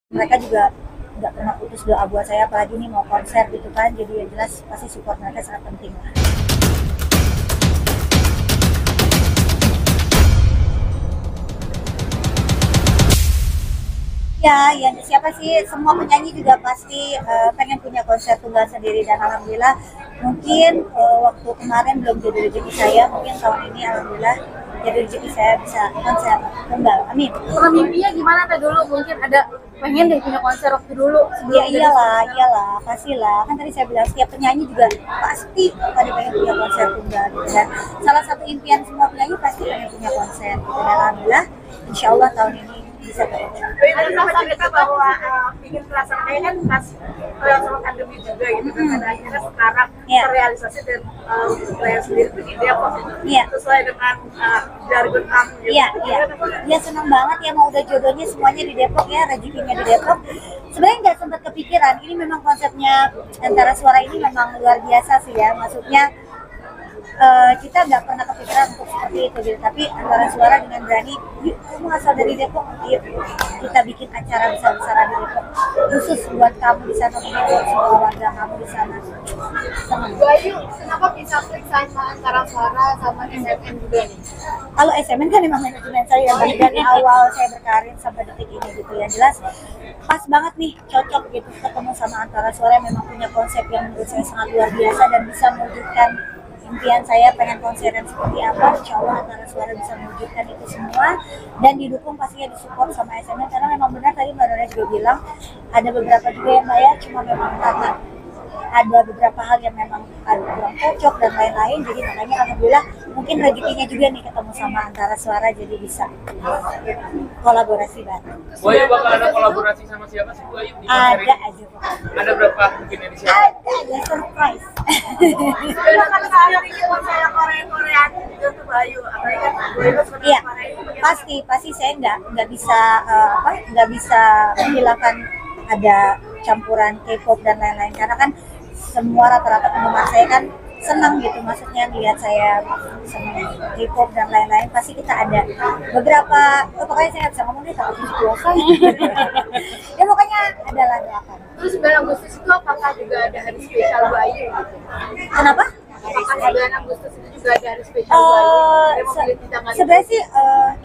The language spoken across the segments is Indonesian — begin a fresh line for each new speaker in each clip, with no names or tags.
Mereka juga nggak pernah putus doa buat saya, apalagi nih mau konser gitu kan, jadi yang jelas pasti support mereka sangat penting lah. Ya siapa sih, semua penyanyi juga pasti pengen punya konser tunggal sendiri, dan alhamdulillah mungkin waktu kemarin belum jadi rezeki saya, mungkin tahun ini alhamdulillah jadi rezeki saya bisa konser tunggal, amin.
Pernah mimpinya gimana teh dulu? Mungkin ada pengen deh punya konser waktu dulu
Ya iyalah, pastilah. Kan tadi saya bilang setiap penyanyi juga pasti pada pengen punya konser tunggal gitu kan. Salah satu impian semua penyanyi pasti pengen punya konser gitu. Dan alhamdulillah insya Allah tahun ini bisa terwujud.
ada rasa cerita bahwa ingin melaksanakannya kan pas sama pandemi juga gitu kan, dan akhirnya sekarang terrealisasi dan layar sendiri itu di Depok sesuai dengan jargon kamu gitu.
Iya senang banget ya, mau udah jodohnya semuanya di Depok ya, rezekinya di Depok. Sebenarnya nggak sempat kepikiran, ini memang konsepnya Antara Suara ini memang luar biasa sih ya, maksudnya kita nggak pernah kepikiran untuk seperti itu gitu. Tapi Antara Suara dengan berani, yuk kamu asal dari Depok, yuk kita bikin acara besar-besaran di Depok khusus buat kamu di sana, buat semua warga kamu di sana. Senang.
Bayu, kenapa bisa klik sama Antara Suara sama SMN juga nih?
Kalau SMN kan memang manajemen saya dari awal saya berkarir sampai detik ini gitu ya, jelas pas banget nih, cocok gitu ketemu sama Antara Suara yang memang punya konsep yang menurut saya sangat luar biasa dan bisa mewujudkan impian saya pengen konser yang seperti apa. Insya Allah Antara Suara bisa mewujudkan itu semua dan didukung, pastinya disupport sama SMN, karena memang benar tadi Mbak Nora juga bilang ada beberapa juga yang Mbak ya, cuma memang karena ada beberapa hal yang memang kurang cocok dan lain-lain, jadi makanya alhamdulillah mungkin rezekinya juga nih ketemu sama Antara Suara, jadi bisa kolaborasi bareng.
Bayu bakal ada kolaborasi sama siapa sih Bayu di konser
Ada
ini?
aja pokoknya.
Ada berapa mungkin yang siapa?
Ada surprise.
Bayu kan sekarang bikin konser Korea gitu tuh Bayu, apalagi kan Bayu suka
Iya,
Korea.
pasti saya nggak bisa nggak bisa menghilangkan ada campuran K-pop dan lain-lain, karena kan semua rata-rata penggemar saya kan senang gitu, maksudnya lihat saya senang K-pop dan lain-lain, pasti kita ada beberapa, pokoknya saya nggak bisa ngomong deh kalau puasa ya pokoknya adalah doakan.
Terus 9 Agustus itu apakah juga ada hari spesial Bayu gitu?
Kenapa?
Apakah 9 Agustus itu juga ada hari spesial Bayu?
Sebenarnya sih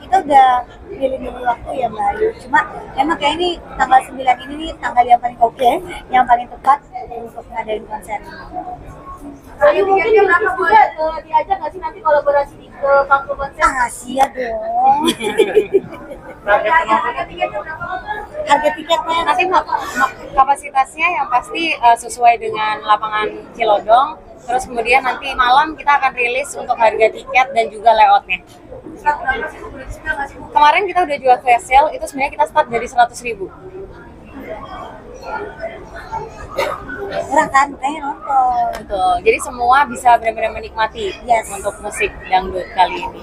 kita udah milih-milih waktu ya Mbak Ayu, cuma emang kayak ini tanggal 9 ini nih tanggal yang paling oke, yang paling tepat untuk ngadain konser.
Bayu mungkin juga diajak nggak sih nanti kolaborasi ke panggung konser?
Rahasia dong.
Harga tiketnya berapa?
Harga tiketnya
Nanti kapasitasnya yang pasti sesuai dengan lapangan Cilodong. Terus kemudian nanti malam kita akan rilis untuk harga tiket dan juga layoutnya. Kemarin kita udah jual flash sale, itu sebenarnya kita start dari 100.000.
murah kan, makanya nonton.
Betul. Jadi semua bisa benar-benar menikmati untuk musik dangdut kali ini.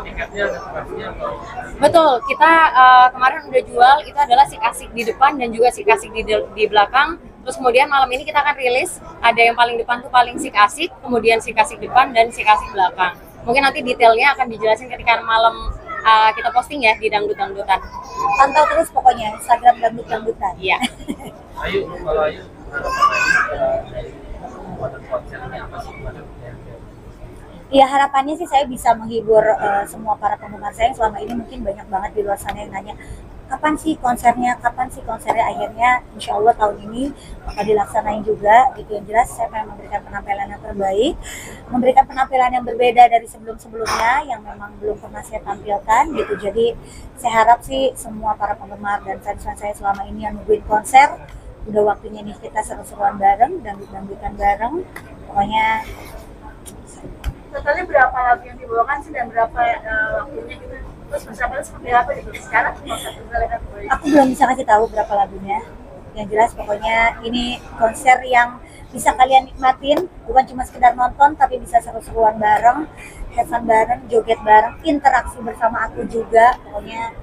Tiketnya ada pricenya atau?
Betul. Kita kemarin udah jual, itu adalah si asik di depan dan juga si asik di belakang. Terus kemudian malam ini kita akan rilis, ada yang paling depan tuh paling sik asik, kemudian sik asik depan dan sik asik belakang. Mungkin nanti detailnya akan dijelasin ketika malam kita posting ya di Dangdut-Dangdutan.
Pantau terus pokoknya Instagram Dangdut-Dangdutan.
Iya.
Ayu, kalau Ayu dari pembuatan konser ini apa sih?
Iya, harapannya sih saya bisa menghibur semua para penggemar saya yang selama ini mungkin banyak banget di luar sana yang nanya kapan sih konsernya, akhirnya insya Allah tahun ini akan dilaksanain juga gitu. Yang jelas saya pengen memberikan penampilan yang terbaik, memberikan penampilan yang berbeda dari sebelum-sebelumnya yang memang belum pernah saya tampilkan gitu. Jadi saya harap sih semua para penggemar dan fans-fans saya selama ini yang nungguin konser, udah waktunya nih kita seru-seruan bareng, dangdut-dangdutan bareng, pokoknya.
Totalnya berapa lagu yang dibawakan sih dan berapa waktunya gitu? Terus persiapannya seperti apa gitu? Sekarang
Aku belum bisa kasih tahu berapa lagunya. Yang jelas pokoknya ini konser yang bisa kalian nikmatin, bukan cuma sekedar nonton tapi bisa seru-seruan bareng, have fun bareng, joget bareng, interaksi bersama aku juga. Pokoknya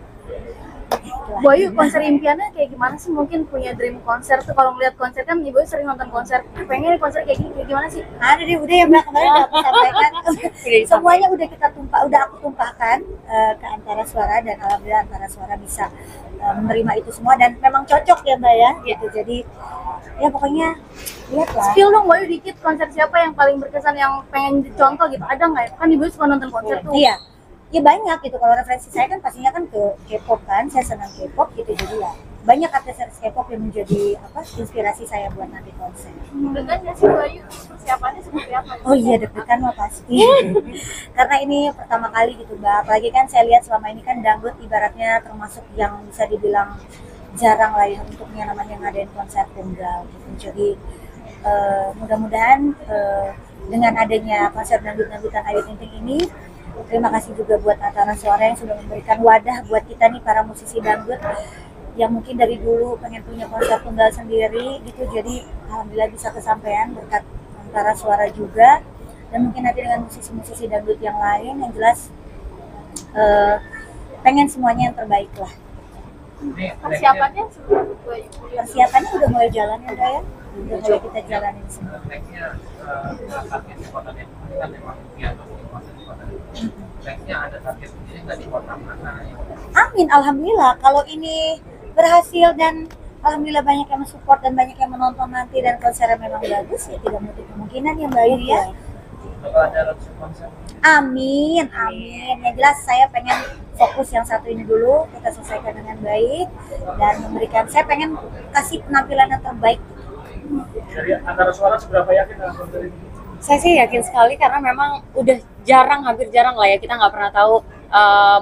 gitulah.
Bayu, konser impiannya kayak gimana sih? Mungkin punya dream konser tuh, kalau ngeliat konser kan Ibu sering nonton konser, pengen konser kayak gini, kayak gimana sih?
Ada deh, udah ya Mbak, kemarin udah aku sampaikan. Semuanya udah udah aku tumpahkan ke Antara Suara, dan alhamdulillah Antara Suara bisa menerima itu semua, dan memang cocok ya Mbak ya, gitu. Jadi ya pokoknya lihatlah.
Spill dong Bayu dikit, konser siapa yang paling berkesan, yang pengen dicontoh gitu, ada nggak ya? Kan Ibu suka nonton konser tuh.
Iya, ya banyak gitu. Kalau referensi saya kan pastinya kan ke K-pop kan, saya senang K-pop gitu, jadi ya banyak artis K-pop yang menjadi inspirasi saya buat nanti konser.
Deg-degan nggak sih Bayu? Persiapannya seperti apa?
Oh iya, deg-degan mah pasti. Karena ini pertama kali gitu Mbak, apalagi kan saya lihat selama ini kan dangdut ibaratnya termasuk yang bisa dibilang jarang lah ya untuk yang namanya ngadain konser tunggal gitu. Jadi mudah-mudahan dengan adanya konser dangdut-dangdutan Ayu Ting Ting ini, terima kasih juga buat Antara Suara yang sudah memberikan wadah buat kita nih para musisi dangdut yang mungkin dari dulu pengen punya konser tunggal sendiri gitu. Jadi alhamdulillah bisa kesampaian berkat Antara Suara juga, dan mungkin nanti dengan musisi-musisi dangdut yang lain, yang jelas pengen semuanya yang terbaik lah.
Persiapannya seperti apa Bayu?
Persiapannya udah mulai jalan ya udah ya, udah mulai kita jalanin semua.
Nextnya target di kota Depok kan memang piano di kota Depok. Nextnya ada target sendiri nggak di kota mana?
Amin, alhamdulillah kalau ini berhasil dan alhamdulillah banyak yang mensupport dan banyak yang menonton nanti, dan konsernya memang bagus, ya tidak menutup kemungkinan ya Mbak Ayu ya.
Bakal ada launching konser.
Amin, amin. Yang jelas saya pengen fokus yang satu ini dulu, kita selesaikan dengan baik, dan memberikan, saya pengen kasih penampilan yang terbaik.
Dari Antara Suara seberapa yakin dengan konser ini?
Saya sih yakin sekali karena memang udah hampir jarang lah ya, kita nggak pernah tahu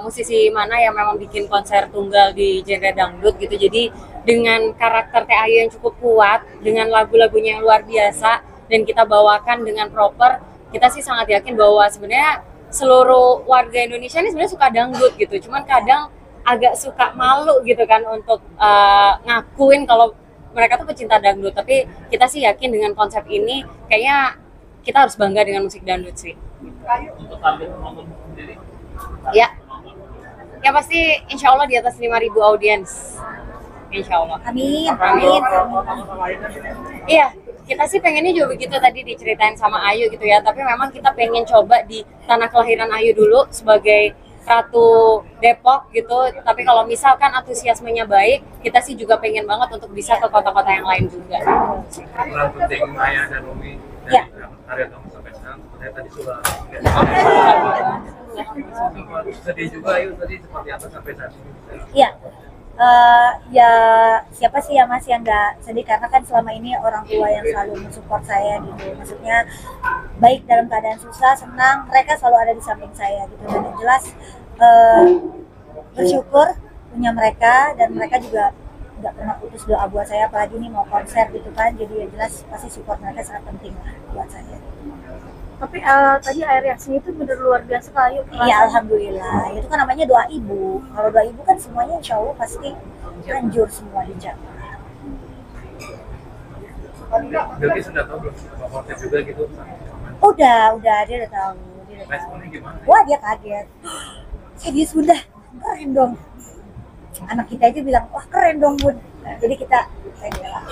musisi mana yang memang bikin konser tunggal di genre dangdut gitu. Jadi dengan karakter Teh Ayu yang cukup kuat, dengan lagu-lagunya yang luar biasa, dan kita bawakan dengan proper, kita sih sangat yakin bahwa sebenarnya seluruh warga Indonesia ini sebenarnya suka dangdut gitu. Cuman kadang agak suka malu gitu kan untuk ngakuin kalau mereka tuh pecinta dangdut. Tapi kita sih yakin dengan konsep ini kayaknya kita harus bangga dengan musik dangdut sih.
Untuk target penonton sendiri?
Ya, ya pasti insya Allah di atas 5.000 audiens. Insya Allah.
Amin, amin.
Iya, kita sih pengennya juga begitu tadi diceritain sama Ayu gitu ya. Tapi memang kita pengen coba di tanah kelahiran Ayu dulu sebagai Ratu Depok gitu. Tapi kalau misalkan antusiasmenya baik, kita sih juga pengen banget untuk bisa ke kota-kota yang lain juga.
Peran penting Maya dan Umi
Ya.
dari karya kamu sampai sekarang, saya tadi sudah sedih juga. Ayu tadi seperti apa sampai saat ini?
Iya. Ya siapa sih yang masih yang nggak sedih, karena kan selama ini orang tua yang selalu mensupport saya gitu, maksudnya baik dalam keadaan susah, senang, mereka selalu ada di samping saya gitu. Dan yang jelas bersyukur punya mereka, dan mereka juga nggak pernah putus doa buat saya, apalagi ini mau konser gitu kan. Jadi yang jelas pasti support mereka sangat penting lah buat saya.
Tapi tadi air reaksi itu bener luar biasa kali.
Iya, alhamdulillah. Itu kan namanya doa ibu. Kalau doa ibu kan semuanya insya Allah pasti hancur semua dijawab.
Bilki sudah tahu belum konser juga gitu?
Udah dia udah tahu.
Responnya gimana?
Wah, dia kaget. Serius Bunda, keren dong. Anak kita aja bilang, wah keren dong Bun. Nah, jadi kita lah.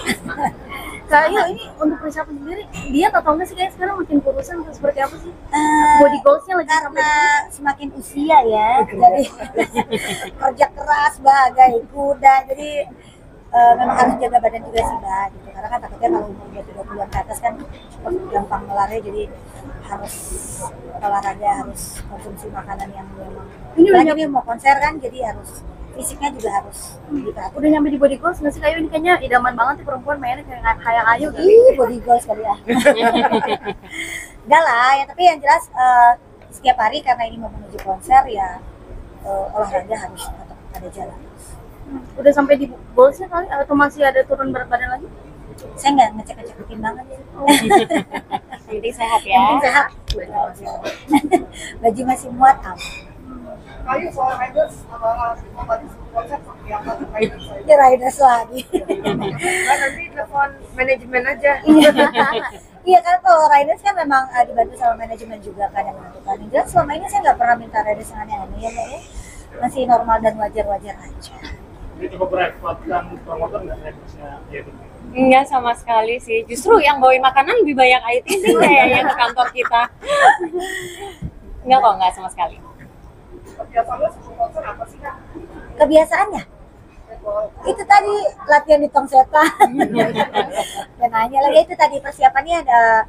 Kayu ini untuk persiapan sendiri, dia atau enggak sih kayak sekarang makin kurusan atau seperti apa sih? Body goalsnya lagi sampai
Karena semakin usia ya, jadi kerja keras bagai kuda, jadi memang harus jaga badan juga sih Mbak gitu. Karena kan takutnya kalau umur 30-an ke atas kan cepat gampang melarnya, jadi harus olahraga, harus konsumsi makanan yang memang ini mau konser kan, jadi harus fisiknya juga harus diperhatikan.
udah nyampe di body goals nggak sih Kayu? Ini kayaknya idaman banget sih perempuan mainnya kayak Ayu gitu.
Ih, body goals kali ya. Enggak lah, ya tapi yang jelas setiap hari karena ini mau menuju konser ya olahraga harus tetap ada jalan.
Udah sampai di goalsnya kali atau masih ada turun berat badan lagi?
Saya nggak ngecek timbangan ya.
Yang penting sehat ya.
Yang penting sehat. Baju masih muat am.
Kayu soal riders tadi konsep seperti apa riders?
Ini riders lagi.
Nanti telepon manajemen aja.
Iya kan, kalau riders kan memang dibantu sama manajemen juga kan yang menentukan. Yang jelas selama ini saya nggak pernah minta riders yang aneh-aneh ya Mbak ya. Masih normal dan wajar-wajar aja.
Dia cukup merepotkan promotor nggak requestnya dia gitu?
Enggak sama sekali sih. Justru yang bawain makanan lebih banyak Ayu Ting Ting kayaknya ke kantor kita. Enggak kok, enggak sama sekali.
Kebiasaannya sponsor apa sih Kak?
Kebiasaannya itu tadi latihan di tong setan. Dan nanya lagi itu tadi persiapannya ada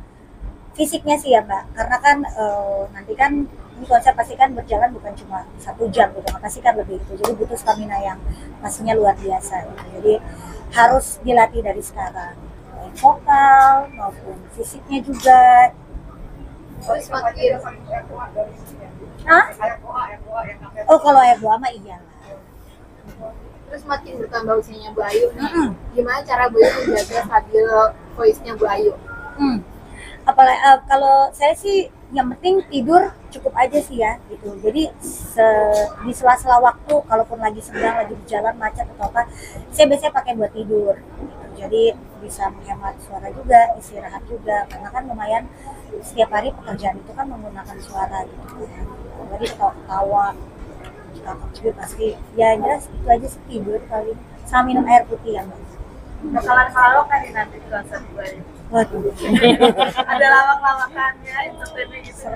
fisiknya sih ya Mbak, karena kan nanti kan ini konser pasti kan berjalan bukan cuma 1 jam gitu, pasti kan lebih itu, jadi butuh stamina yang pastinya luar biasa gitu. Jadi harus dilatih dari sekarang, baik vokal maupun fisiknya juga.
Terus makin
Hah? Oh kalau air doa mah iya.
terus makin bertambah usianya Bu Ayu nih. Gimana cara Bu Ayu menjaga stabil voice-nya Bu Ayu?
Apalagi kalau saya sih yang penting tidur cukup aja sih ya gitu. Jadi di sela-sela waktu kalaupun lagi sedang lagi berjalan macet atau apa, saya biasanya pakai buat tidur gitu. Jadi bisa menghemat suara juga, istirahat juga, karena kan lumayan setiap hari pekerjaan itu kan menggunakan suara gitu kan. Jadi ketawa kakak juga pasti ya jelas itu aja sih, tidur paling sama minum air putih ya Mbak.
Bakalan kalau kan di nanti konser gue.
Waduh,
Ada lawak-lawakannya, entertainnya gitu.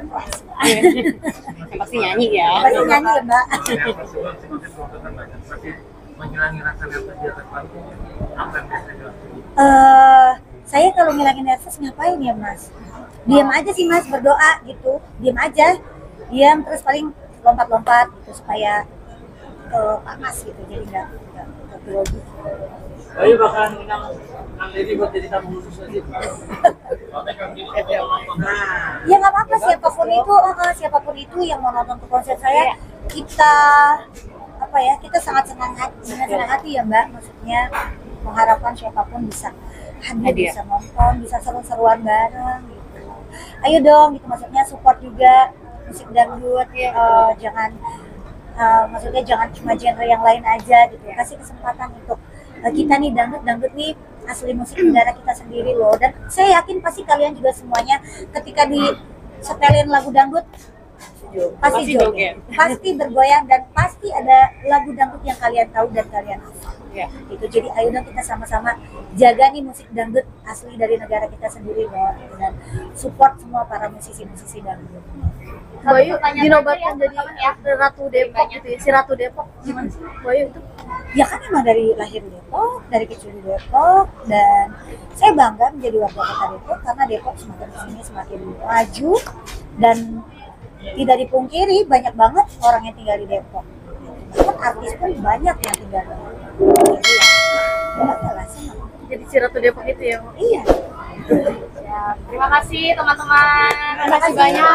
Pasti nyanyi ya.
pasti nyanyi ya Mbak.
Nervous juga sih mungkin promotor banyak, tapi menghilangi rasa nervous di atas panggung apa yang biasa dilakukan?
Saya kalau ngilangin nervous ngapain ya Mas? Diam aja sih Mas, berdoa gitu, diam aja, diam terus paling lompat-lompat gitu supaya panas gitu, jadi nggak grogi.
Ayo bakalan undang Kang Deddy buat jadi tamu khusus aja.
Ya nggak apa-apa, siapapun itu yang mau nonton ke konser saya, kita kita sangat senang hati ya Mbak, maksudnya mengharapkan siapapun bisa hadir, bisa nonton, bisa seru-seruan bareng gitu. Ayo dong gitu, maksudnya support juga musik dangdut, jangan maksudnya jangan cuma genre yang lain aja gitu, kasih kesempatan untuk kita nih dangdut nih asli musik negara kita sendiri loh. Dan saya yakin pasti kalian juga semuanya ketika di setelin lagu dangdut pasti joget, pasti bergoyang, dan pasti ada lagu dangdut yang kalian tahu dan kalian hafal.
Ya.
Gitu. Jadi ayo dong kita sama-sama jaga nih musik dangdut asli dari negara kita sendiri loh, gitu. Dan support semua para musisi-musisi dangdut.
Bu Ayu dinobatkan jadi Ratu Depok gitu ya, si Ratu Depok gimana sih Bu Ayu itu?
Ya kan emang dari lahir di Depok, dari kecil di Depok, dan saya bangga menjadi warga kota Depok karena Depok semakin kesini semakin maju, dan tidak dipungkiri banyak banget orang yang tinggal di Depok. Bahkan artis pun banyak yang tinggal di Depok. Jadi ya, bangga lah sih.
Jadi si Ratu Depok itu ya.
Iya.
Terima kasih teman-teman.
Terima kasih banyak.